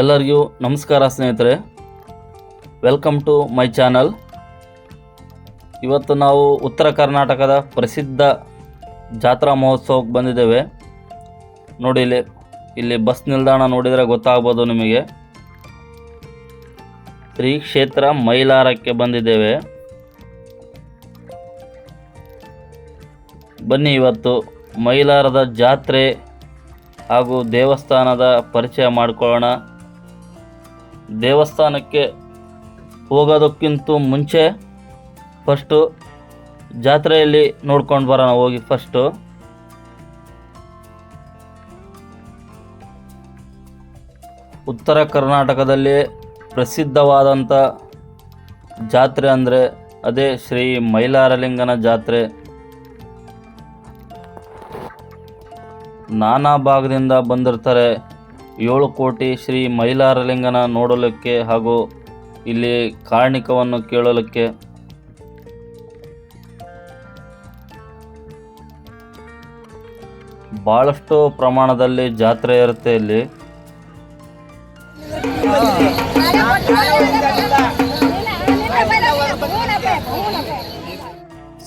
ಎಲ್ಲರಿಗೂ ನಮಸ್ಕಾರ ಸ್ನೇಹಿತರೆ, ವೆಲ್ಕಮ್ ಟು ಮೈ ಚಾನಲ್. ಇವತ್ತು ನಾವು ಉತ್ತರ ಕರ್ನಾಟಕದ ಪ್ರಸಿದ್ಧ ಜಾತ್ರಾ ಮಹೋತ್ಸವಕ್ಕೆ ಬಂದಿದ್ದೇವೆ. ನೋಡಿ, ಇಲ್ಲಿ ಬಸ್ ನಿಲ್ದಾಣ ನೋಡಿದರೆ ಗೊತ್ತಾಗ್ಬೋದು ನಿಮಗೆ. ಶ್ರೀ ಕ್ಷೇತ್ರ ಮೈಲಾರಕ್ಕೆ ಬಂದಿದ್ದೇವೆ. ಬನ್ನಿ, ಇವತ್ತು ಮೈಲಾರದ ಜಾತ್ರೆ ಹಾಗೂ ದೇವಸ್ಥಾನದ ಪರಿಚಯ ಮಾಡಿಕೊಳ್ಳೋಣ. ದೇವಸ್ಥಾನಕ್ಕೆ ಹೋಗೋದಕ್ಕಿಂತ ಮುಂಚೆ ಫಸ್ಟು ಜಾತ್ರೆಯಲ್ಲಿ ನೋಡ್ಕೊಂಡು ಬರೋಣ. ಹೋಗಿ ಫಸ್ಟು ಉತ್ತರ ಕರ್ನಾಟಕದಲ್ಲಿ ಪ್ರಸಿದ್ಧವಾದಂಥ ಜಾತ್ರೆ ಅಂದರೆ ಅದೇ ಶ್ರೀ ಮೈಲಾರಲಿಂಗನ ಜಾತ್ರೆ. ನಾನಾ ಭಾಗದಿಂದ ಬಂದಿರ್ತಾರೆ. 7 ಕೋಟಿ ಶ್ರೀ ಮೈಲಾರಲಿಂಗನ ನೋಡಲಿಕ್ಕೆ ಹಾಗೂ ಇಲ್ಲಿ ಕಾರಣಿಕವನ್ನು ಕೇಳಲಿಕ್ಕೆ. ಭಾಳಷ್ಟು ಪ್ರಮಾಣದಲ್ಲಿ ಜಾತ್ರೆ ಇರುತ್ತೆ ಇಲ್ಲಿ.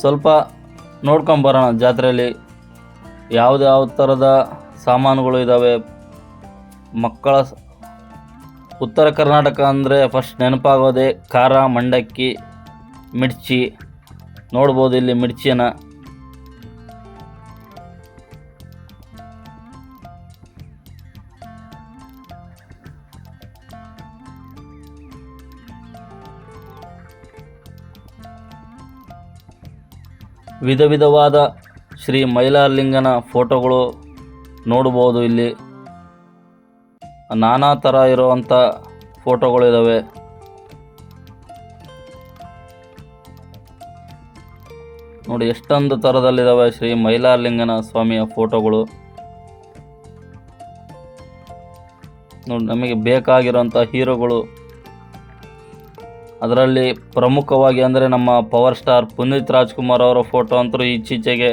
ಸ್ವಲ್ಪ ನೋಡ್ಕೊಂಬರೋಣ ಜಾತ್ರೆಯಲ್ಲಿ ಯಾವ ಥರದ ಸಾಮಾನುಗಳು ಇದ್ದಾವೆ. ಮಕ್ಕಳ ಉತ್ತರ ಕರ್ನಾಟಕ ಅಂದರೆ ಫಸ್ಟ್ ನೆನಪಾಗೋದೆ ಖಾರ, ಮಂಡಕ್ಕಿ, ಮಿರ್ಚಿ. ನೋಡ್ಬೋದು ಇಲ್ಲಿ ಮಿರ್ಚಿನ. ವಿಧ ವಿಧವಾದ ಶ್ರೀ ಮೈಲಾರಲಿಂಗನ ಫೋಟೋಗಳು ನೋಡ್ಬೋದು ಇಲ್ಲಿ. ನಾನಾ ಥರ ಇರುವಂಥ ಫೋಟೋಗಳಿದ್ದಾವೆ. ನೋಡಿ, ಎಷ್ಟೊಂದು ಥರದಲ್ಲಿದ್ದಾವೆ ಶ್ರೀ ಮೈಲಾರಲಿಂಗನ ಸ್ವಾಮಿಯ ಫೋಟೋಗಳು. ನೋಡಿ, ನಮಗೆ ಬೇಕಾಗಿರೋಂಥ ಹೀರೋಗಳು ಅದರಲ್ಲಿ ಪ್ರಮುಖವಾಗಿ ಅಂದರೆ ನಮ್ಮ ಪವರ್ ಸ್ಟಾರ್ ಪುನೀತ್ ರಾಜ್ಕುಮಾರ್ ಅವರ ಫೋಟೋ ಅಂತೂ ಇತ್ತೀಚೆಗೆ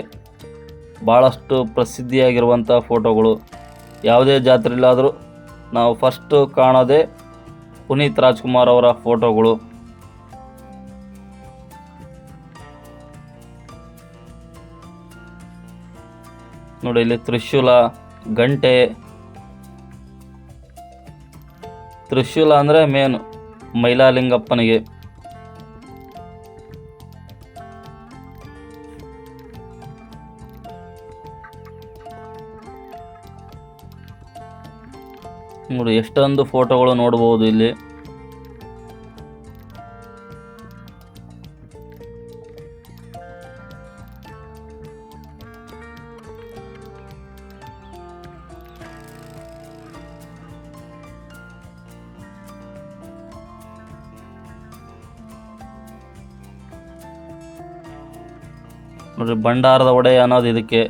ಭಾಳಷ್ಟು ಪ್ರಸಿದ್ಧಿಯಾಗಿರುವಂಥ ಫೋಟೋಗಳು. ಯಾವುದೇ ಜಾತ್ರೆಯಲ್ಲಾದರೂ ನಾವು ಫಸ್ಟು ಕಾಣೋದೇ ಪುನೀತ್ ರಾಜ್ಕುಮಾರ್ ಅವರ ಫೋಟೋಗಳು. ನೋಡಿ, ಇಲ್ಲಿ ತ್ರಿಶೂಲ, ಗಂಟೆ. ತ್ರಿಶೂಲ ಅಂದರೆ ಮೇನು ಮೈಲಾರಲಿಂಗಪ್ಪನಿಗೆ. ನೋಡಿ, ಎಷ್ಟೊಂದು ಫೋಟೋಗಳು ನೋಡ್ಬೋದು ಇಲ್ಲಿ. ನೋಡ್ರಿ, ಭಂಡಾರದ ಒಡೆ ಅನ್ನೋದು ಇದಕ್ಕೆ.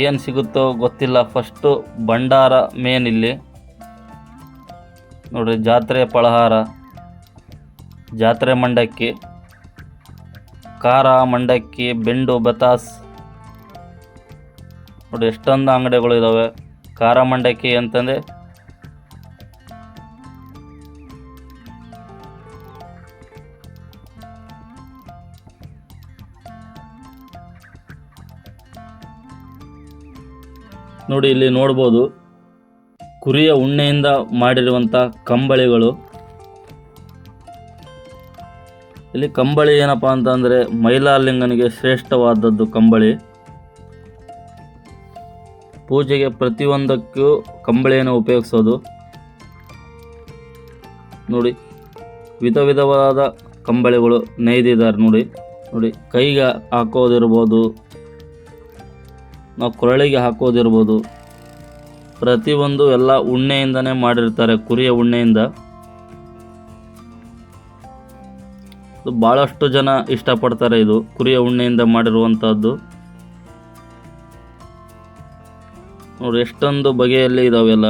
ಏನು ಸಿಗುತ್ತೋ ಗೊತ್ತಿಲ್ಲ. ಫಸ್ಟು ಭಂಡಾರ ಮೇನ್ ಇಲ್ಲಿ. ನೋಡ್ರಿ, ಜಾತ್ರೆ ಫಲಹಾರ, ಜಾತ್ರೆ ಮಂಡಕ್ಕಿ, ಖಾರ, ಮಂಡಕ್ಕಿ, ಬೆಂಡು, ಬತಾಸ್. ನೋಡಿ, ಎಷ್ಟೊಂದು ಅಂಗಡಿಗಳು ಇದ್ದಾವೆ. ಖಾರ ಮಂಡಕ್ಕಿ ಅಂತಂದರೆ ನೋಡಿ, ಇಲ್ಲಿ ನೋಡ್ಬೋದು ಕುರಿಯ ಉಣ್ಣೆಯಿಂದ ಮಾಡಿರುವಂಥ ಕಂಬಳಿಗಳು. ಇಲ್ಲಿ ಕಂಬಳಿ ಏನಪ್ಪ ಅಂತಂದರೆ ಮೈಲಾರಲಿಂಗನಿಗೆ ಶ್ರೇಷ್ಠವಾದದ್ದು ಕಂಬಳಿ. ಪೂಜೆಗೆ ಪ್ರತಿಯೊಂದಕ್ಕೂ ಕಂಬಳಿಯನ್ನು ಉಪಯೋಗಿಸೋದು. ನೋಡಿ, ವಿಧ ವಿಧವಾದ ಕಂಬಳಿಗಳು ನೇಯ್ದಿದ್ದಾರೆ. ನೋಡಿ, ಕೈಗೆ ಹಾಕೋದಿರ್ಬೋದು, ನಾವು ಕೊರಳಿಗೆ ಹಾಕೋದಿರ್ಬೋದು. ಪ್ರತಿಯೊಂದು ಎಲ್ಲ ಉಣ್ಣೆಯಿಂದನೇ ಮಾಡಿರ್ತಾರೆ, ಕುರಿಯ ಉಣ್ಣೆಯಿಂದ. ಭಾಳಷ್ಟು ಜನ ಇಷ್ಟಪಡ್ತಾರೆ ಇದು ಕುರಿಯ ಉಣ್ಣೆಯಿಂದ ಮಾಡಿರುವಂಥದ್ದು. ನೋಡಿ, ಎಷ್ಟೊಂದು ಬಗೆಯಲ್ಲಿ ಇದಾವೆಲ್ಲ.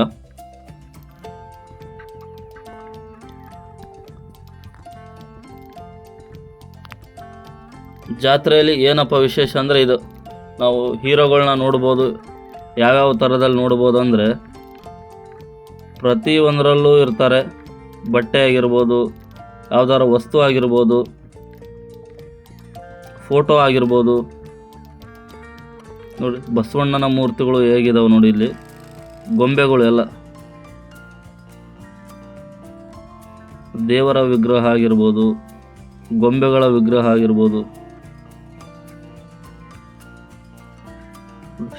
ಜಾತ್ರೆಯಲ್ಲಿ ಏನಪ್ಪ ವಿಶೇಷ ಅಂದರೆ ಇದು ನಾವು ಹೀರೋಗಳನ್ನ ನೋಡ್ಬೋದು. ಯಾವ್ಯಾವ ಥರದಲ್ಲಿ ನೋಡ್ಬೋದು ಅಂದರೆ ಪ್ರತಿಯೊಂದರಲ್ಲೂ ಇರ್ತಾರೆ. ಬಟ್ಟೆ ಆಗಿರ್ಬೋದು, ಯಾವ್ದಾರ ವಸ್ತು ಆಗಿರ್ಬೋದು, ಫೋಟೋ ಆಗಿರ್ಬೋದು. ನೋಡಿ ಬಸವಣ್ಣನ ಮೂರ್ತಿಗಳು ಹೇಗಿದಾವೆ ನೋಡಿ, ಇಲ್ಲಿ ಗೊಂಬೆಗಳು ಎಲ್ಲ ದೇವರ ವಿಗ್ರಹ ಆಗಿರ್ಬೋದು, ಗೊಂಬೆಗಳ ವಿಗ್ರಹ ಆಗಿರ್ಬೋದು,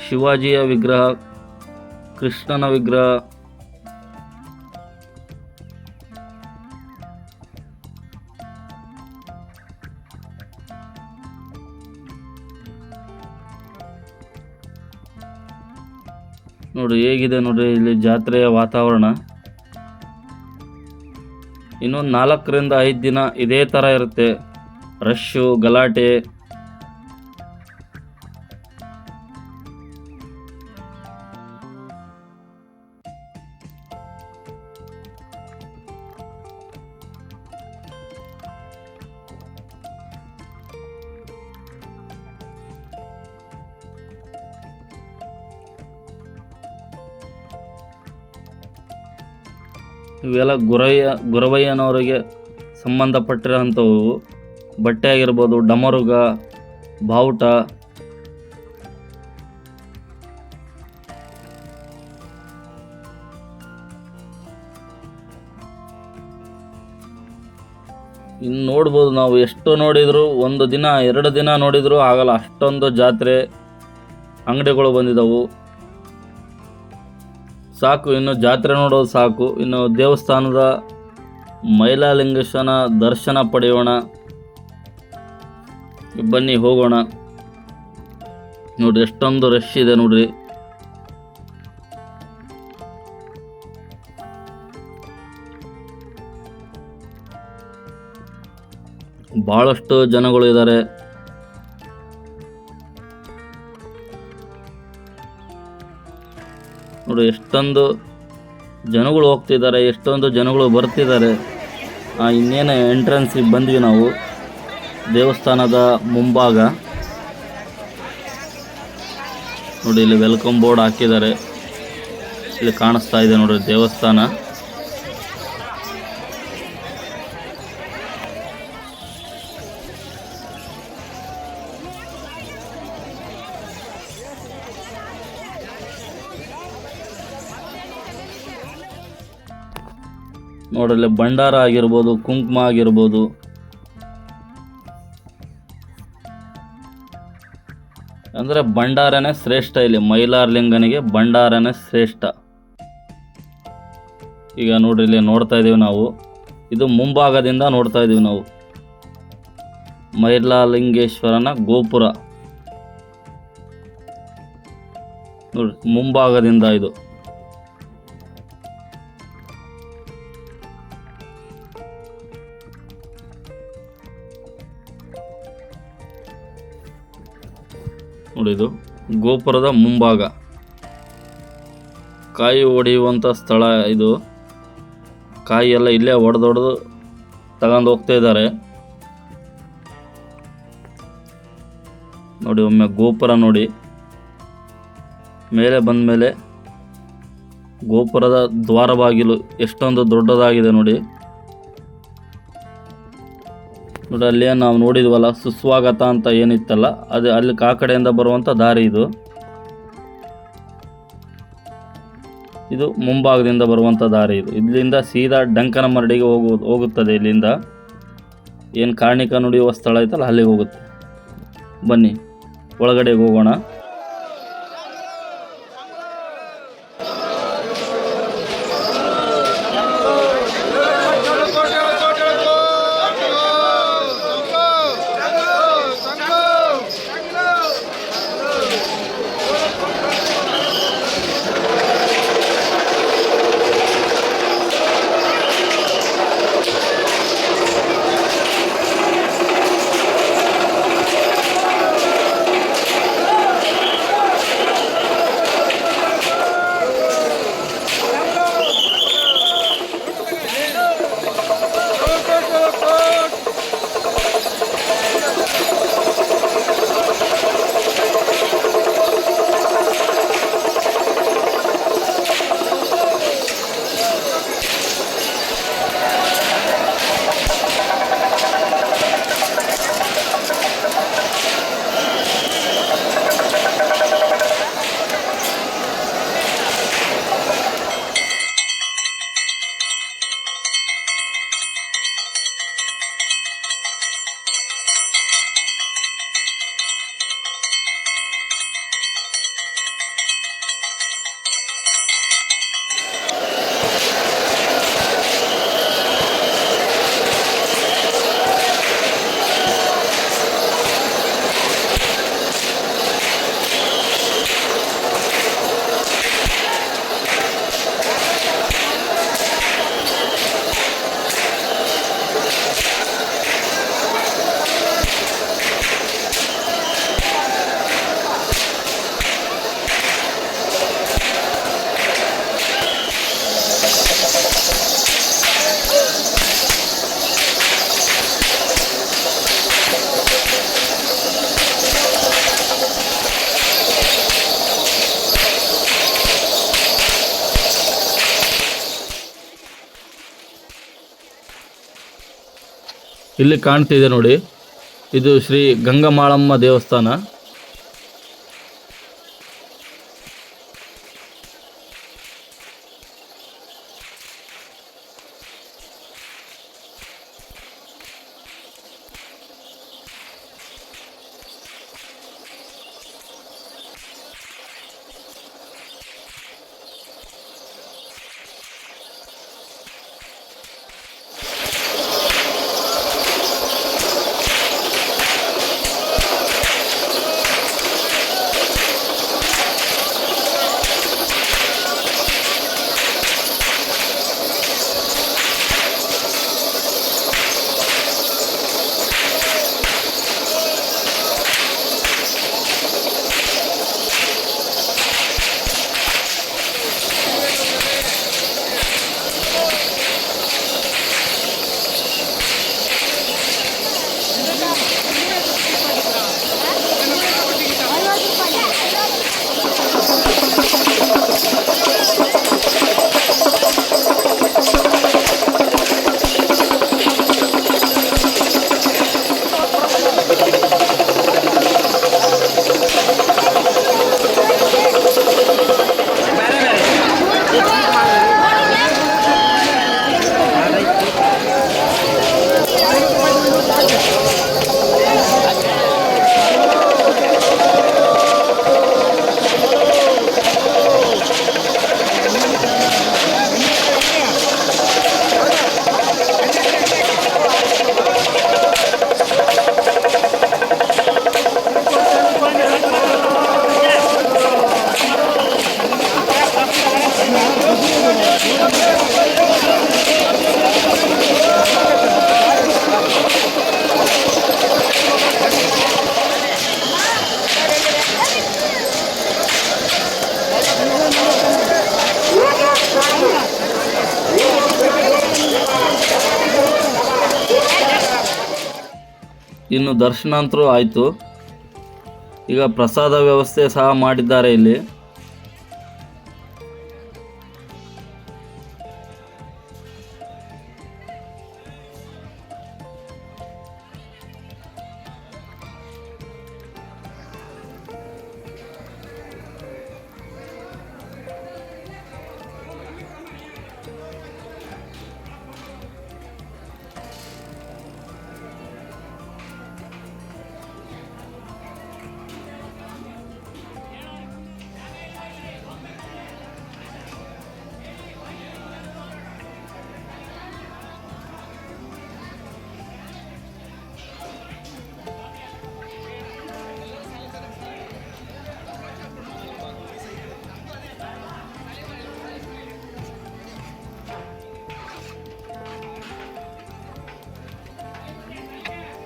ಶಿವಾಜಿಯ ವಿಗ್ರಹ, ಕೃಷ್ಣನ ವಿಗ್ರಹ, ನೋಡಿ ಹೇಗಿದೆ ನೋಡಿ ಇಲ್ಲಿ ಜಾತ್ರೆಯ ವಾತಾವರಣ. ಇನ್ನೊಂದು 4ರಿಂದ 5 ದಿನ ಇದೇ ಥರ ಇರುತ್ತೆ. ರಶ್ಶು, ಗಲಾಟೆ. ಇವೆಲ್ಲ ಗುರವಯ್ಯನವರಿಗೆ ಸಂಬಂಧಪಟ್ಟಿರೋಂಥವು. ಬಟ್ಟೆ ಆಗಿರ್ಬೋದು, ಡಮರುಗ, ಬಾವುಟ, ಇನ್ನು ನೋಡ್ಬೋದು. ನಾವು ಎಷ್ಟು ನೋಡಿದ್ರು, 1 ದಿನ 2 ದಿನ ನೋಡಿದ್ರು ಆಗಲ್ಲ, ಅಷ್ಟೊಂದು ಜಾತ್ರೆ ಅಂಗಡಿಗಳು ಬಂದಿದ್ದವು. ಸಾಕು, ಇನ್ನು ಜಾತ್ರೆ ನೋಡೋದು ಸಾಕು. ಇನ್ನು ದೇವಸ್ಥಾನದ ಮೈಲಾಲಿಂಗೇಶ್ವರನ ದರ್ಶನ ಪಡೆಯೋಣ. ಬನ್ನಿ ಹೋಗೋಣ. ನೋಡ್ರಿ ಎಷ್ಟೊಂದು ರಶ್ ಇದೆ ನೋಡ್ರಿ. ಬಹಳಷ್ಟು ಜನಗಳು ಇದ್ದಾರೆ. ನೋಡಿ ಎಷ್ಟೊಂದು ಜನಗಳು ಹೋಗ್ತಿದ್ದಾರೆ, ಎಷ್ಟೊಂದು ಜನಗಳು ಬರ್ತಿದ್ದಾರೆ. ಇನ್ನೇನು ಎಂಟ್ರೆನ್ಸಿಗೆ ಬಂದ್ವಿ ನಾವು, ದೇವಸ್ಥಾನದ ಮುಂಭಾಗ. ನೋಡಿ ಇಲ್ಲಿ ವೆಲ್ಕಮ್ ಬೋರ್ಡ್ ಹಾಕಿದ್ದಾರೆ. ಇಲ್ಲಿ ಕಾಣಿಸ್ತಾ ಇದೆ ನೋಡ್ರಿ ದೇವಸ್ಥಾನ. ನೋಡಲ್ಲಿ ಭಂಡಾರ ಆಗಿರ್ಬೋದು, ಕುಂಕುಮ ಆಗಿರ್ಬೋದು, ಅಂದರೆ ಭಂಡಾರನೇ ಶ್ರೇಷ್ಠ. ಇಲ್ಲಿ ಮೈಲಾರಲಿಂಗನಿಗೆ ಭಂಡಾರನೇ ಶ್ರೇಷ್ಠ. ಈಗ ನೋಡ್ರಿ ಇಲ್ಲಿ ನೋಡ್ತಾ ಇದೀವಿ ನಾವು, ಇದು ಮುಂಭಾಗದಿಂದ ನೋಡ್ತಾ ಇದೀವಿ ನಾವು ಮೈಲಾರಲಿಂಗೇಶ್ವರನ ಗೋಪುರ. ನೋಡ್ರಿ ಮುಂಭಾಗದಿಂದ ಇದು. ನೋಡಿ ಇದು ಗೋಪುರದ ಮುಂಭಾಗ, ಕಾಯಿ ಹೊಡೆಯುವಂಥ ಸ್ಥಳ ಇದು. ಕಾಯಿ ಎಲ್ಲ ಇಲ್ಲೇ ಹೊಡೆದೊಡೆದು ತಗೊಂಡು ಹೋಗ್ತಾ ಇದ್ದಾರೆ. ನೋಡಿ ಒಮ್ಮೆ ಗೋಪುರ ನೋಡಿ, ಮೇಲೆ ಬಂದ ಮೇಲೆ ಗೋಪುರದ ದ್ವಾರ ಬಾಗಿಲು ಎಷ್ಟೊಂದು ದೊಡ್ಡದಾಗಿದೆ ನೋಡಿ. ನೋಡಿ ಅಲ್ಲೇ ನಾವು ನೋಡಿದ್ವಲ್ಲ ಸುಸ್ವಾಗತ ಅಂತ ಏನಿತ್ತಲ್ಲ, ಅದು ಅಲ್ಲಿ ಆ ಕಡೆಯಿಂದ ಬರುವಂಥ ದಾರಿ ಇದು. ಇದು ಮುಂಭಾಗದಿಂದ ಬರುವಂಥ ದಾರಿ ಇದು. ಇಲ್ಲಿಂದ ಸೀದಾ ಡಂಕನಮರಡಿಗೆ ಹೋಗುತ್ತದೆ. ಇಲ್ಲಿಂದ ಏನು ಕಾರ್ಣಿಕ ನುಡಿಯುವ ಸ್ಥಳ ಐತಲ್ಲ ಅಲ್ಲಿಗೆ ಹೋಗುತ್ತೆ. ಬನ್ನಿ ಒಳಗಡೆಗೆ ಹೋಗೋಣ. ಇಲ್ಲಿ ಕಾಣ್ತಿದೆ ನೋಡಿ, ಇದು ಶ್ರೀ ಗಂಗಮಾಳಮ್ಮ ದೇವಸ್ಥಾನ. ಇನ್ನು ದರ್ಶನಾಂತರೂ ಆಯಿತು. ಈಗ ಪ್ರಸಾದ ವ್ಯವಸ್ಥೆ ಸಹ ಮಾಡಿದ್ದಾರೆ ಇಲ್ಲಿ.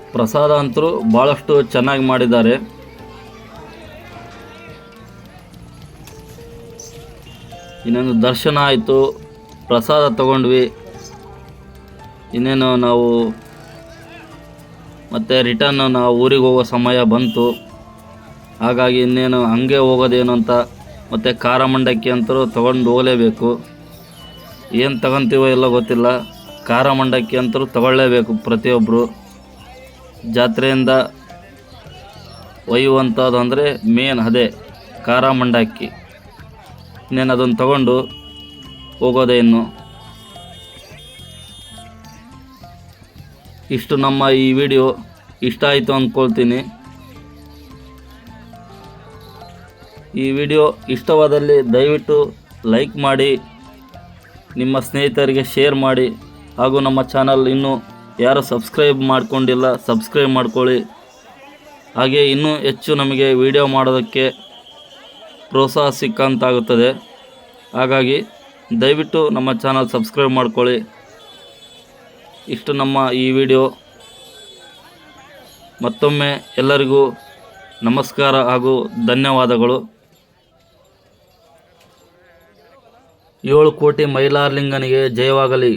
ಪ್ರಸಾದ ಅಂತೂ ಭಾಳಷ್ಟು ಚೆನ್ನಾಗಿ ಮಾಡಿದ್ದಾರೆ. ಇನ್ನೊಂದು ದರ್ಶನ ಆಯಿತು, ಪ್ರಸಾದ ತಗೊಂಡ್ವಿ. ಇನ್ನೇನು ನಾವು ಮತ್ತೆ ರಿಟರ್ನ್ ನಾವು ಊರಿಗೆ ಹೋಗೋ ಸಮಯ ಬಂತು. ಹಾಗಾಗಿ ಇನ್ನೇನು ಹಂಗೆ ಹೋಗೋದೇನು ಅಂತ ಮತ್ತು ಖಾರ ಮಂಡಕ್ಕಿ ಅಂತೂ ತೊಗೊಂಡು ಹೋಗಲೇಬೇಕು. ಏನು ತಗೊತೀವೋ ಎಲ್ಲ ಗೊತ್ತಿಲ್ಲ, ಖಾರ ಮಂಡಕ್ಕಿ ಅಂತೂ ತಗೊಳ್ಳೇಬೇಕು ಪ್ರತಿಯೊಬ್ಬರು. ಜಾತ್ರೆಯಿಂದ ಒಯ್ಯುವಂಥದ್ದು ಅಂದರೆ ಮೇನ್ ಅದೇ ಖಾರ ಮಂಡಕ್ಕಿ. ಇನ್ನೇನು ಅದನ್ನು ತಗೊಂಡು ಹೋಗೋದೇ ಇನ್ನು. ಇಷ್ಟು ನಮ್ಮ ಈ ವಿಡಿಯೋ ಇಷ್ಟ ಆಯಿತು ಅಂದ್ಕೊಳ್ತೀನಿ. ಈ ವಿಡಿಯೋ ಇಷ್ಟವಾದಲ್ಲಿ ದಯವಿಟ್ಟು ಲೈಕ್ ಮಾಡಿ, ನಿಮ್ಮ ಸ್ನೇಹಿತರಿಗೆ ಶೇರ್ ಮಾಡಿ, ಹಾಗೂ ನಮ್ಮ ಚಾನಲ್ ಇನ್ನೂ ಯಾರು ಸಬ್ಸ್ಕ್ರೈಬ್ ಮಾಡ್ಕೊಂಡಿಲ್ಲ ಸಬ್ಸ್ಕ್ರೈಬ್ ಮಾಡ್ಕೊಳ್ಳಿ. ಹಾಗೆ ಇನ್ನೂ ಹೆಚ್ಚು ನಮಗೆ ವಿಡಿಯೋ ಮಾಡೋದಕ್ಕೆ ಪ್ರೋತ್ಸಾಹ ಸಿಕ್ಕಂತಾಗುತ್ತದೆ. ಹಾಗಾಗಿ ದಯವಿಟ್ಟು ನಮ್ಮ ಚಾನಲ್ ಸಬ್ಸ್ಕ್ರೈಬ್ ಮಾಡ್ಕೊಳ್ಳಿ. ಇಷ್ಟು ನಮ್ಮ ಈ ವಿಡಿಯೋ. ಮತ್ತೊಮ್ಮೆ ಎಲ್ಲರಿಗೂ ನಮಸ್ಕಾರ ಹಾಗೂ ಧನ್ಯವಾದಗಳು. 7 ಕೋಟಿ ಮೈಲಾರಲಿಂಗನಿಗೆ ಜಯವಾಗಲಿ.